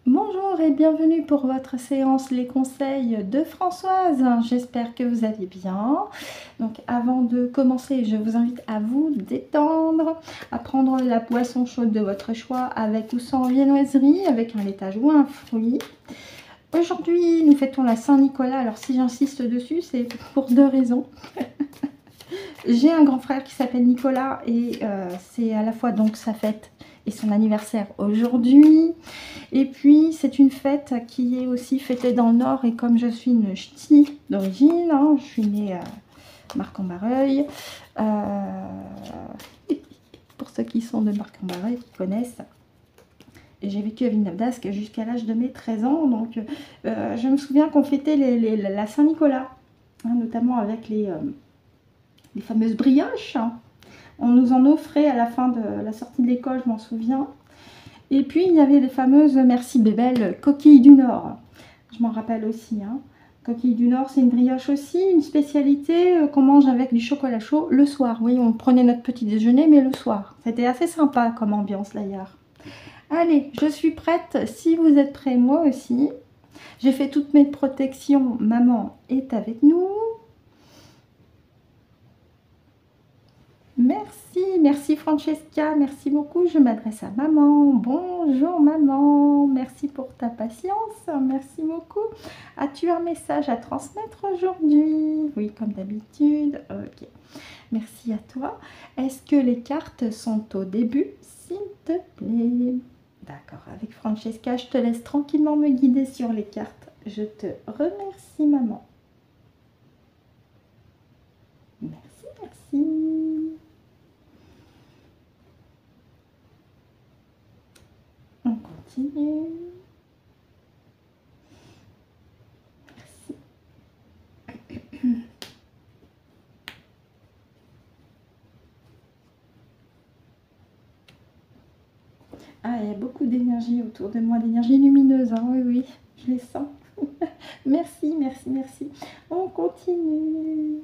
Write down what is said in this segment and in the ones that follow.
Bonjour et bienvenue pour votre séance Les conseils de Françoise. J'espère que vous allez bien. Donc avant de commencer, je vous invite à vous détendre, à prendre la boisson chaude de votre choix avec ou sans viennoiserie, avec un laitage ou un fruit. Aujourd'hui, nous fêtons la Saint-Nicolas. Alors si j'insiste dessus, c'est pour deux raisons. J'ai un grand frère qui s'appelle Nicolas et c'est à la fois donc sa fête et son anniversaire aujourd'hui. Et puis c'est une fête qui est aussi fêtée dans le Nord et comme je suis une ch'ti d'origine, hein, je suis née à Marc-en-Barœul. Pour ceux qui sont de Marc-en-Barœul, qui connaissent. Et j'ai vécu à Villeneuve-d'Ascq jusqu'à l'âge de mes 13 ans. Donc je me souviens qu'on fêtait la Saint-Nicolas, hein, notamment avec les fameuses brioches. On nous en offrait à la fin de la sortie de l'école, je m'en souviens. Et puis il y avait les fameuses merci bébelles coquilles du Nord. Je m'en rappelle aussi. Hein. Coquilles du Nord, c'est une brioche aussi, une spécialité qu'on mange avec du chocolat chaud le soir. Oui, on prenait notre petit déjeuner, mais le soir. C'était assez sympa comme ambiance d'ailleurs. Allez, je suis prête. Si vous êtes prêts, moi aussi. J'ai fait toutes mes protections. Maman est avec nous. Merci Francesca, merci beaucoup. Je m'adresse à maman. Bonjour maman, merci pour ta patience, merci beaucoup. As-tu un message à transmettre aujourd'hui? Oui, comme d'habitude. Ok, merci à toi. Est-ce que les cartes sont au début, s'il te plaît? D'accord, avec Francesca, je te laisse tranquillement me guider sur les cartes. Je te remercie maman. Merci. On continue. Merci. Ah, il y a beaucoup d'énergie autour de moi, d'énergie lumineuse, hein, oui, oui, je les sens. Merci, merci, merci. On continue.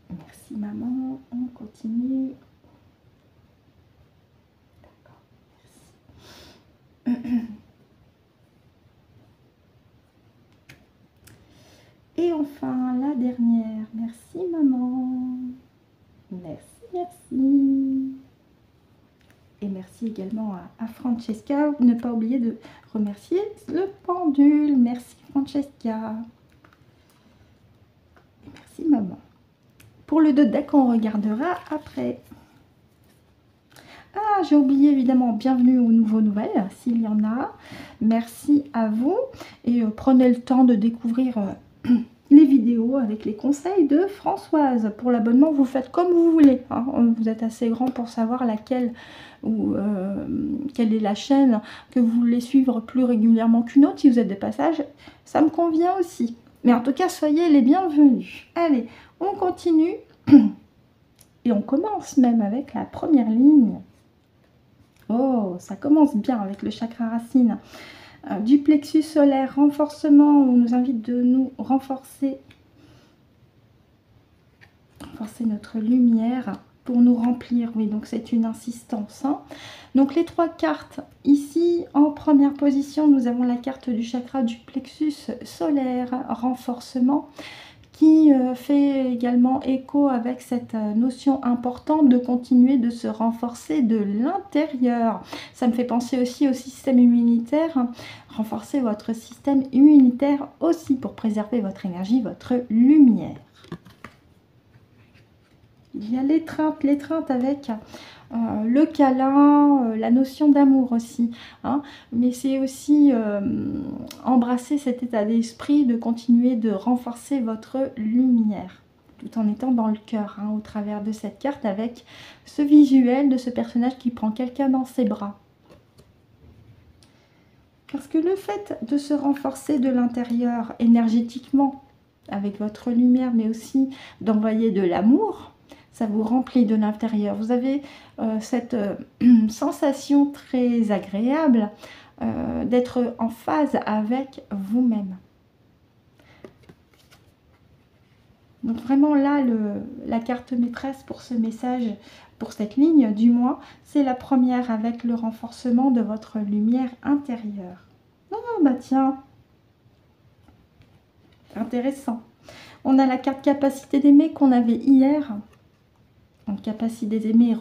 Merci maman, on continue. D'accord, merci. Et enfin, la dernière. Merci maman. Merci, merci. Et merci également à Francesca. Ne pas oublier de remercier le pendule. Merci Francesca. Et merci maman. Pour le deck, on regardera après. Ah, j'ai oublié évidemment, bienvenue aux nouvelles, s'il y en a. Merci à vous. Et prenez le temps de découvrir les vidéos avec les conseils de Françoise. Pour l'abonnement, vous faites comme vous voulez. Hein. Vous êtes assez grand pour savoir laquelle ou quelle est la chaîne que vous voulez suivre plus régulièrement qu'une autre. Si vous êtes de passage, ça me convient aussi. Mais en tout cas, soyez les bienvenus. Allez, on continue. Et on commence même avec la première ligne. Oh, ça commence bien avec le chakra racine. Du plexus solaire, renforcement, on nous invite de nous renforcer notre lumière pour nous remplir. Oui, donc c'est une insistance. Hein. Donc les trois cartes, ici en première position, nous avons la carte du chakra du plexus solaire, renforcement, qui fait également écho avec cette notion importante de continuer de se renforcer de l'intérieur. Ça me fait penser aussi au système immunitaire. Hein. Renforcer votre système immunitaire aussi pour préserver votre énergie, votre lumière. Il y a l'étreinte avec le câlin, la notion d'amour aussi. Hein, mais c'est aussi embrasser cet état d'esprit de continuer de renforcer votre lumière, tout en étant dans le cœur, hein, au travers de cette carte, avec ce visuel de ce personnage qui prend quelqu'un dans ses bras. Parce que le fait de se renforcer de l'intérieur énergétiquement, avec votre lumière, mais aussi d'envoyer de l'amour, ça vous remplit de l'intérieur. Vous avez cette sensation très agréable d'être en phase avec vous-même. Donc vraiment là, la carte maîtresse pour ce message, pour cette ligne du mois, c'est la première avec le renforcement de votre lumière intérieure. Ah bah tiens, intéressant. On a la carte capacité d'aimer qu'on avait hier. Donc capacité d'aimer,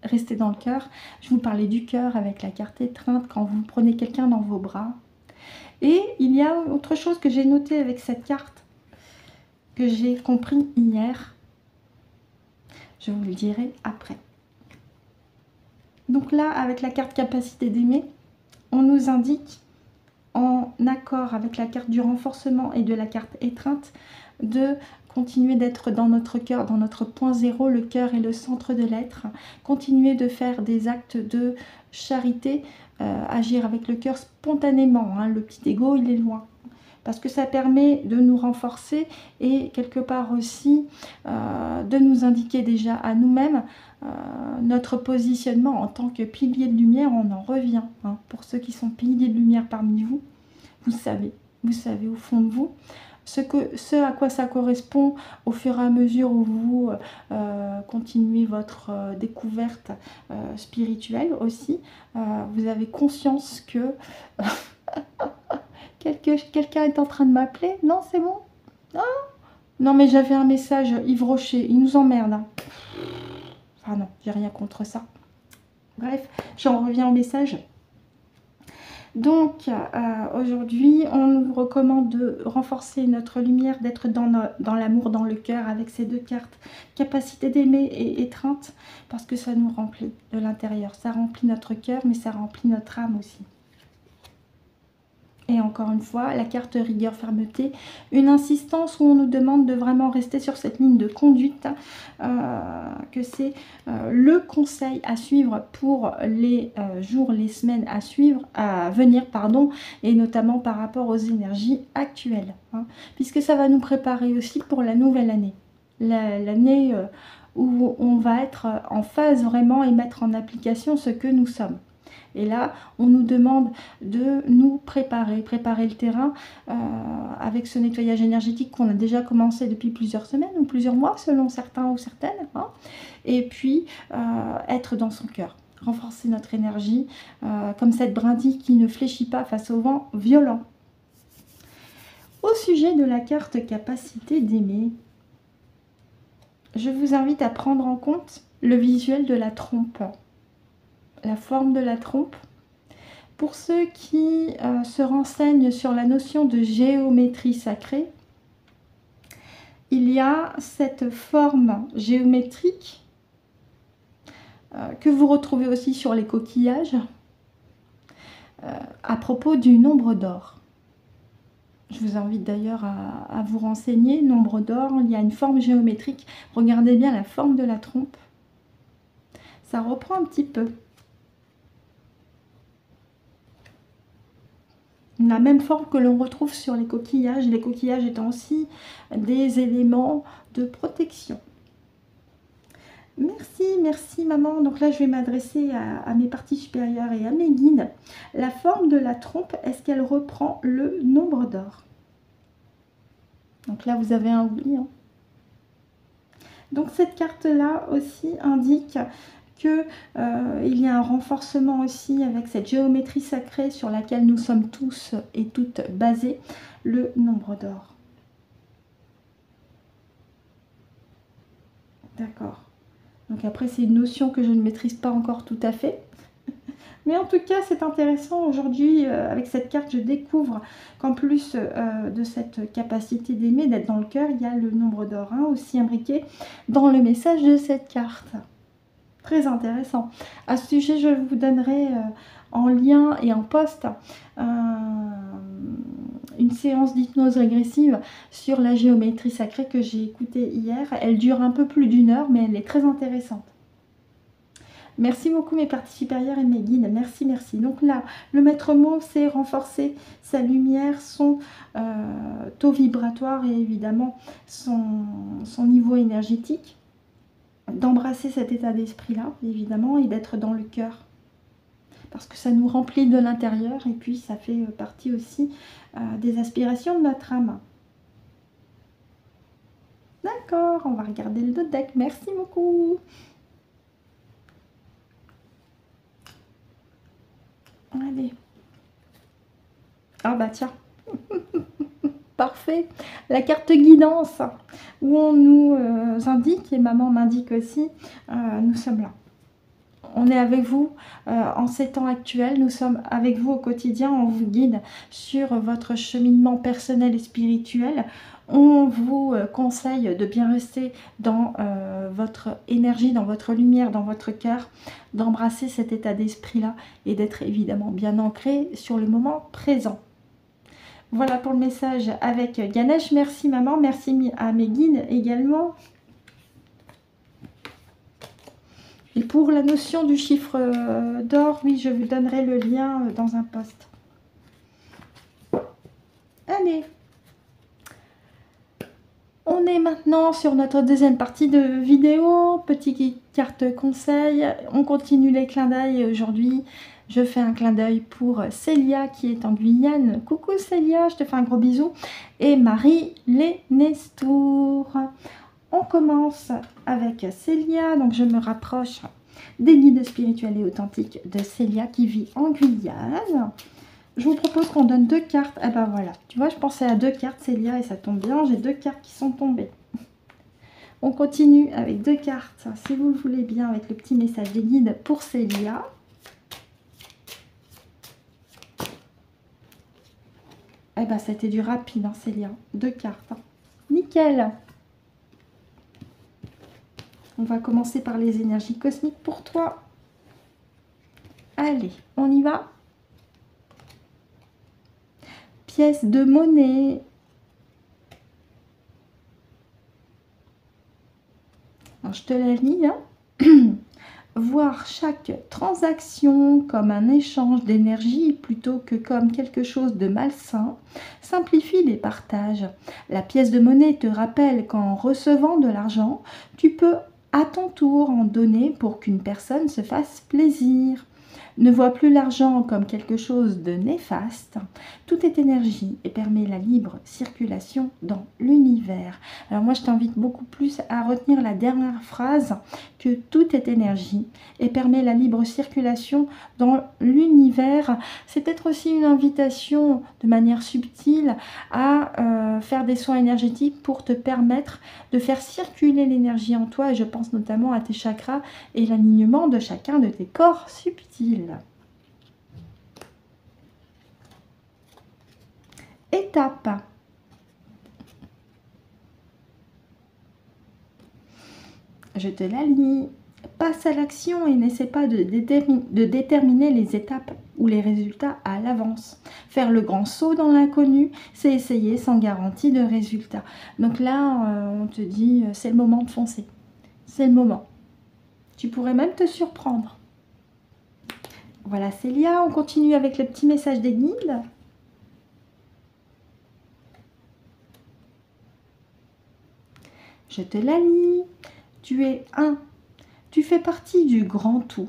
rester dans le cœur. Je vous parlais du cœur avec la carte étreinte quand vous prenez quelqu'un dans vos bras. Et il y a autre chose que j'ai noté avec cette carte, que j'ai compris hier. Je vous le dirai après. Donc là, avec la carte capacité d'aimer, on nous indique, en accord avec la carte du renforcement et de la carte étreinte, de continuer d'être dans notre cœur, dans notre point zéro. Le cœur est le centre de l'être. Continuer de faire des actes de charité, agir avec le cœur spontanément. Hein. Le petit ego, il est loin. Parce que ça permet de nous renforcer et quelque part aussi de nous indiquer déjà à nous-mêmes notre positionnement en tant que pilier de lumière. On en revient. Hein. Pour ceux qui sont piliers de lumière parmi vous, vous savez au fond de vous ce à quoi ça correspond au fur et à mesure où vous continuez votre découverte spirituelle aussi. Vous avez conscience que quelqu'un est en train de m'appeler. Non, c'est bon. Ah non, mais j'avais un message, Yves Rocher, il nous emmerde. Hein. Ah non, j'ai rien contre ça. Bref, j'en reviens au message. Donc, aujourd'hui, on nous recommande de renforcer notre lumière, d'être dans l'amour, dans le cœur, avec ces deux cartes. Capacité d'aimer et étreinte, parce que ça nous remplit de l'intérieur. Ça remplit notre cœur, mais ça remplit notre âme aussi. Et encore une fois, la carte rigueur, fermeté, une insistance où on nous demande de vraiment rester sur cette ligne de conduite, que c'est le conseil à suivre pour les jours, les semaines à venir, pardon, et notamment par rapport aux énergies actuelles, hein, puisque ça va nous préparer aussi pour la nouvelle année, l'année où on va être en phase vraiment et mettre en application ce que nous sommes. Et là, on nous demande de nous préparer le terrain avec ce nettoyage énergétique qu'on a déjà commencé depuis plusieurs semaines ou plusieurs mois, selon certains ou certaines. Hein. Et puis, être dans son cœur, renforcer notre énergie, comme cette brindille qui ne fléchit pas face au vent violent. Au sujet de la carte capacité d'aimer, je vous invite à prendre en compte le visuel de la trompe. La forme de la trompe. Pour ceux qui se renseignent sur la notion de géométrie sacrée, il y a cette forme géométrique que vous retrouvez aussi sur les coquillages à propos du nombre d'or. Je vous invite d'ailleurs à vous renseigner. Nombre d'or, il y a une forme géométrique. Regardez bien la forme de la trompe. Ça reprend un petit peu la même forme que l'on retrouve sur les coquillages étant aussi des éléments de protection. Merci maman. Donc là, je vais m'adresser à mes parties supérieures et à mes guides. La forme de la trompe, est-ce qu'elle reprend le nombre d'or? Donc là, vous avez un oubli. Hein. Donc cette carte-là aussi indique qu'il y a un renforcement aussi avec cette géométrie sacrée sur laquelle nous sommes tous et toutes basés, le nombre d'or. D'accord. Donc après, c'est une notion que je ne maîtrise pas encore tout à fait. Mais en tout cas, c'est intéressant. Aujourd'hui, avec cette carte, je découvre qu'en plus de cette capacité d'aimer, d'être dans le cœur, il y a le nombre d'or aussi imbriqué dans le message de cette carte. Très intéressant. À ce sujet, je vous donnerai en lien et en post une séance d'hypnose régressive sur la géométrie sacrée que j'ai écoutée hier. Elle dure un peu plus d'1 heure, mais elle est très intéressante. Merci beaucoup mes parties supérieures et mes guides. Merci. Donc là, le maître mot, c'est renforcer sa lumière, son taux vibratoire et évidemment son niveau énergétique. D'embrasser cet état d'esprit-là, évidemment, et d'être dans le cœur. Parce que ça nous remplit de l'intérieur et puis ça fait partie aussi des aspirations de notre âme. D'accord, on va regarder le deck. Merci beaucoup. Allez. Ah bah tiens. Parfait. La carte guidance, où on nous indique, et maman m'indique aussi, nous sommes là. On est avec vous en ces temps actuels, nous sommes avec vous au quotidien, on vous guide sur votre cheminement personnel et spirituel. On vous conseille de bien rester dans votre énergie, dans votre lumière, dans votre cœur, d'embrasser cet état d'esprit-là et d'être évidemment bien ancré sur le moment présent. Voilà pour le message avec Ganesh. Merci maman, merci à mes guides également. Et pour la notion du chiffre d'or, oui, je vous donnerai le lien dans un post. Allez. On est maintenant sur notre deuxième partie de vidéo. Petite carte conseil. On continue les clins d'œil. Aujourd'hui, je fais un clin d'œil pour Célia qui est en Guyane. Coucou Célia, je te fais un gros bisou. Et Marie Lenestour. On commence avec Célia. Donc je me rapproche des guides spirituels et authentiques de Célia qui vit en Guyane. Je vous propose qu'on donne 2 cartes. Ah ben voilà, tu vois, je pensais à 2 cartes Célia et ça tombe bien. J'ai 2 cartes qui sont tombées. On continue avec 2 cartes, si vous le voulez bien, avec le petit message des guides pour Célia. Eh ben, c'était du rapide, hein, Célia. 2 cartes. Hein. Nickel. On va commencer par les énergies cosmiques pour toi. Allez, on y va. Pièce de monnaie. Alors, je te la lis. Hein. Voir chaque transaction comme un échange d'énergie plutôt que comme quelque chose de malsain simplifie les partages. La pièce de monnaie te rappelle qu'en recevant de l'argent, tu peux à ton tour en donner pour qu'une personne se fasse plaisir. Ne vois plus l'argent comme quelque chose de néfaste. Tout est énergie et permet la libre circulation dans l'univers. Alors moi, je t'invite beaucoup plus à retenir la dernière phrase, que tout est énergie et permet la libre circulation dans l'univers. C'est peut-être aussi une invitation de manière subtile à faire des soins énergétiques pour te permettre de faire circuler l'énergie en toi. Et je pense notamment à tes chakras et l'alignement de chacun de tes corps subtils. Étape. Je te la lis. Passe à l'action et n'essaie pas de déterminer les étapes ou les résultats à l'avance. Faire le grand saut dans l'inconnu, c'est essayer sans garantie de résultat. Donc là, on te dit, c'est le moment de foncer. C'est le moment. Tu pourrais même te surprendre. Voilà Célia, on continue avec le petit message des guides. Je te la lis. Tu es un. Tu fais partie du grand tout,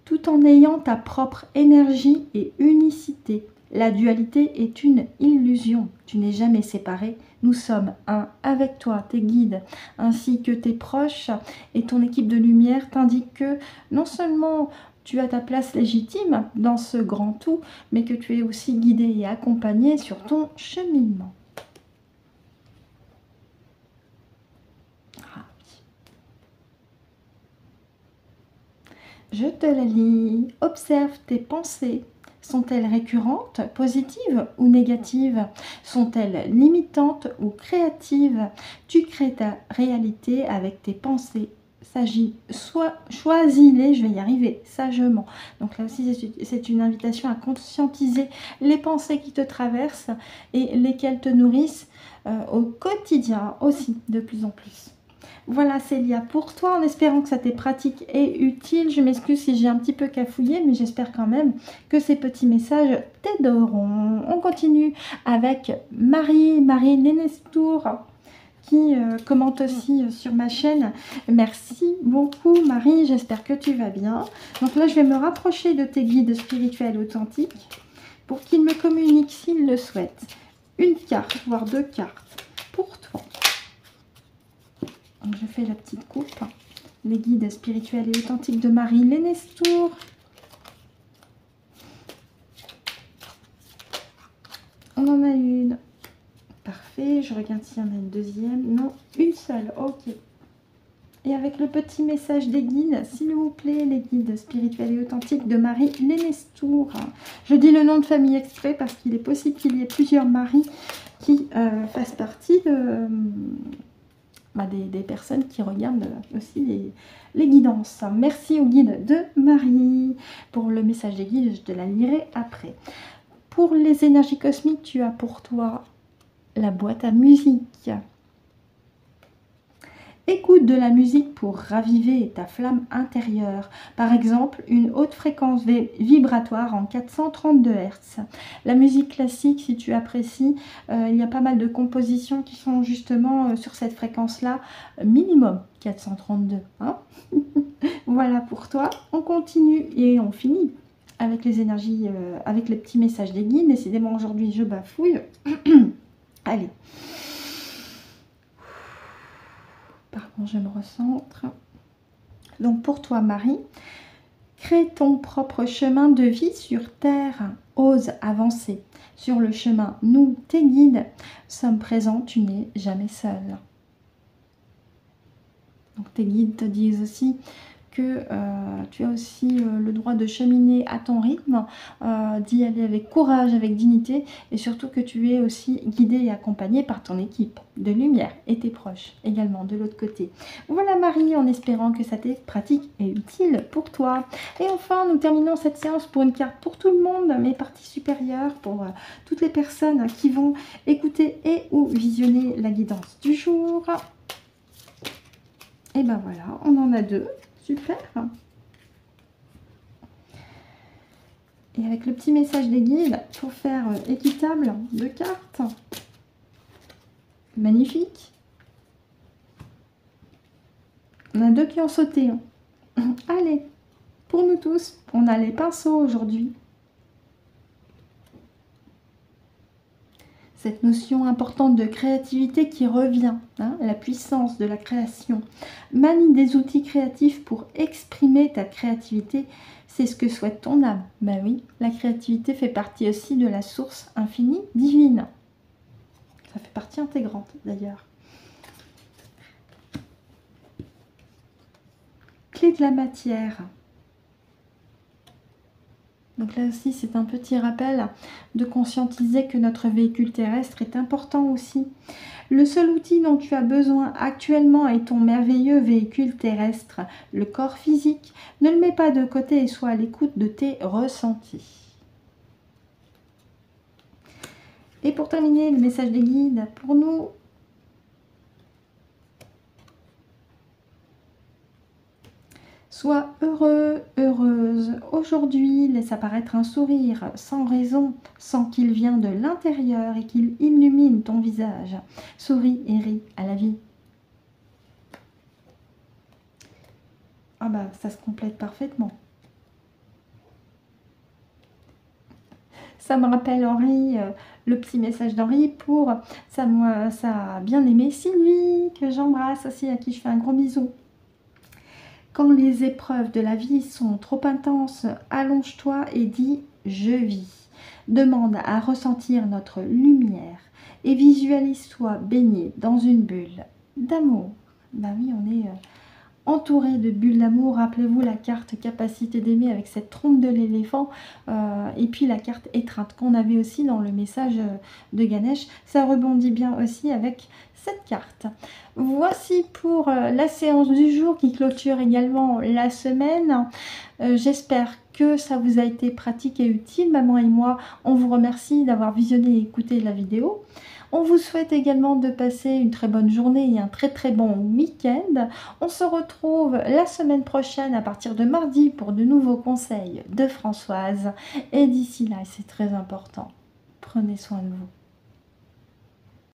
tout en ayant ta propre énergie et unicité. La dualité est une illusion. Tu n'es jamais séparé. Nous sommes un avec toi, tes guides, ainsi que tes proches et ton équipe de lumière t'indiquent que non seulement tu as ta place légitime dans ce grand tout, mais que tu es aussi guidé et accompagné sur ton cheminement. Je te la lis. Observe tes pensées. Sont-elles récurrentes, positives ou négatives? Sont-elles limitantes ou créatives? Tu crées ta réalité avec tes pensées. Choisis-les, je vais y arriver, sagement. Donc là aussi, c'est une invitation à conscientiser les pensées qui te traversent et lesquelles te nourrissent au quotidien aussi, de plus en plus. Voilà Célia pour toi, en espérant que ça t'est pratique et utile. Je m'excuse si j'ai un petit peu cafouillé, mais j'espère quand même que ces petits messages t'aideront. On continue avec Marie Lenestour qui commente aussi sur ma chaîne. Merci beaucoup Marie, j'espère que tu vas bien. Donc là, je vais me rapprocher de tes guides spirituels authentiques pour qu'ils me communiquent s'ils le souhaitent. Une carte, voire 2 cartes pour toi. Je fais la petite coupe. Les guides spirituels et authentiques de Marie Lénestour. On en a une. Parfait. Je regarde s'il y en a une deuxième. Non, une seule. Ok. Et avec le petit message des guides, s'il vous plaît, les guides spirituels et authentiques de Marie Lénestour. Je dis le nom de famille exprès parce qu'il est possible qu'il y ait plusieurs Marie qui fassent partie de, des personnes qui regardent aussi les guidances. Merci aux guides de Marie. Pour le message des guides, je te la lirai après. Pour les énergies cosmiques, tu as pour toi la boîte à musique. Écoute de la musique pour raviver ta flamme intérieure. Par exemple, une haute fréquence vibratoire en 432 Hz. La musique classique, si tu apprécies, il y a pas mal de compositions qui sont justement sur cette fréquence-là, minimum 432. Hein. Voilà pour toi. On continue et on finit avec les énergies, avec les petits messages des guides. Décidément, aujourd'hui, je bafouille. Allez. Pardon, je me recentre. Donc pour toi, Marie, crée ton propre chemin de vie sur Terre. Ose avancer sur le chemin. Nous, tes guides, sommes présents. Tu n'es jamais seul. Donc tes guides te disent aussi que tu as aussi le droit de cheminer à ton rythme, d'y aller avec courage, avec dignité, et surtout que tu es aussi guidé et accompagné par ton équipe de lumière et tes proches également de l'autre côté. Voilà Marie, en espérant que ça t'est pratique et utile pour toi. Et enfin, nous terminons cette séance pour une carte pour tout le monde, mes parties supérieures, pour toutes les personnes qui vont écouter et ou visionner la guidance du jour. Et ben voilà, on en a deux. Super. Et avec le petit message des guides, pour faire équitable de cartes. Magnifique. On a deux qui ont sauté. Allez, pour nous tous, on a les pinceaux aujourd'hui. Cette notion importante de créativité qui revient, hein, la puissance de la création. Manie des outils créatifs pour exprimer ta créativité, c'est ce que souhaite ton âme. Ben oui, la créativité fait partie aussi de la source infinie divine. Ça fait partie intégrante d'ailleurs. Clé de la matière. Donc là aussi, c'est un petit rappel de conscientiser que notre véhicule terrestre est important aussi. Le seul outil dont tu as besoin actuellement est ton merveilleux véhicule terrestre, le corps physique. Ne le mets pas de côté et sois à l'écoute de tes ressentis. Et pour terminer, le message des guides pour nous. Sois heureux, heureuse. Aujourd'hui, laisse apparaître un sourire sans raison, sans qu'il vienne de l'intérieur et qu'il illumine ton visage. Souris et ris à la vie. Ah bah, ça se complète parfaitement. Ça me rappelle Henri, le petit message d'Henri pour sa bien-aimée Sylvie, que j'embrasse aussi, à qui je fais un gros bisou. Quand les épreuves de la vie sont trop intenses, allonge-toi et dis « je vis ». Demande à ressentir notre lumière et visualise-toi baigné dans une bulle d'amour. Ben oui, on est entouré de bulles d'amour. Rappelez-vous la carte capacité d'aimer avec cette trompe de l'éléphant et puis la carte étreinte qu'on avait aussi dans le message de Ganesh. Ça rebondit bien aussi avec cette carte. Voici pour la séance du jour qui clôture également la semaine. J'espère que ça vous a été pratique et utile. Maman et moi, on vous remercie d'avoir visionné et écouté la vidéo. On vous souhaite également de passer une très bonne journée et un très bon week-end. On se retrouve la semaine prochaine à partir de mardi pour de nouveaux conseils de Françoise. Et d'ici là, c'est très important, prenez soin de vous.